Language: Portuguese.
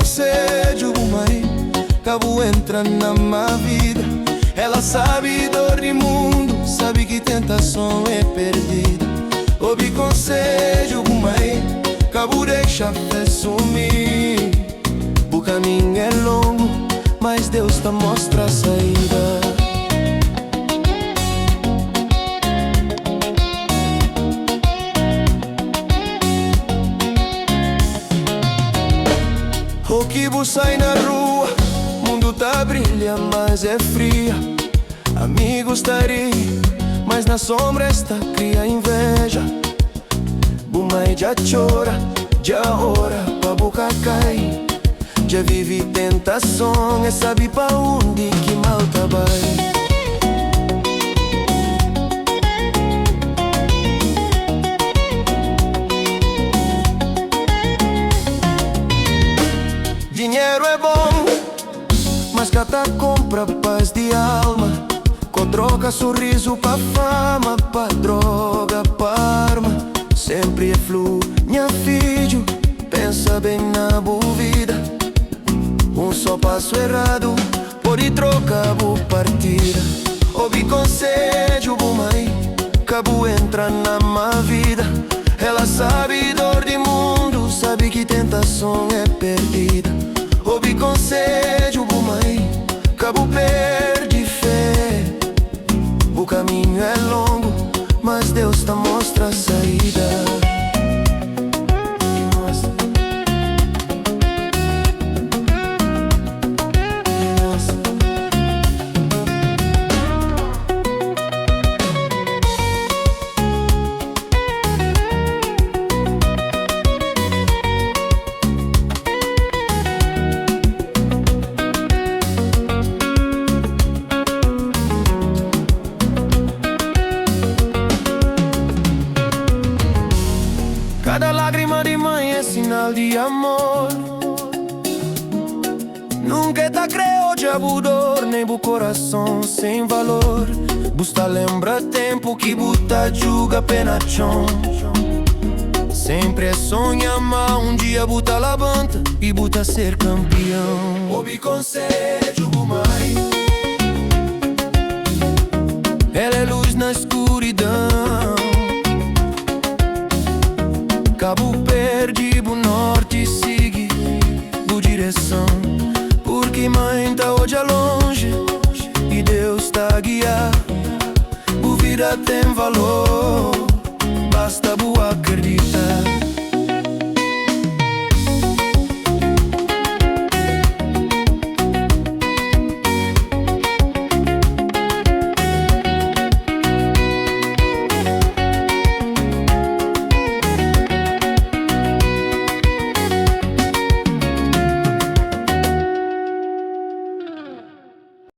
conselho, mãe, cabo entra na minha vida. Ela sabe dor de mundo, sabe que tentação é perdida. Ouvi conselho, mãe, cabo deixa fé sumir. O caminho é longo, mas Deus tá mostra a saída. O que sai na rua, mundo tá brilha, mas é fria. Amigos tá ri, mas na sombra está cria inveja. Bumai já chora, já ora, pra boca cai. Já vive tentação, e sabe pra onde que mal vai. Dinheiro é bom, mas cata compra paz de alma. Com troca sorriso pra fama, pra droga, pra arma. Sempre é flu, minha filho, pensa bem na boa vida. Só passo errado, pode trocar boa partida. Ouvi conselho, mãe, cabo entra na minha vida. Ela sabe dor de mundo, sabe que tentação é perdida. Ouvi conselho, mãe, cabo perde fé. O caminho é longo, mas Deus tá mostra a saída. Cada lágrima de mãe é sinal de amor. Nunca tá creu de abudor, nem bu coração sem valor. Busta lembra tempo que buta julga pena chão. Sempre é sonha mal, um dia buta labanta e buta ser campeão. Ouvi conselho, mãe, ela é luz na escuridão. Cabo perde o norte e sigue a direção. Porque mãe tá hoje longe e Deus tá a guiar. A vida tem valor, basta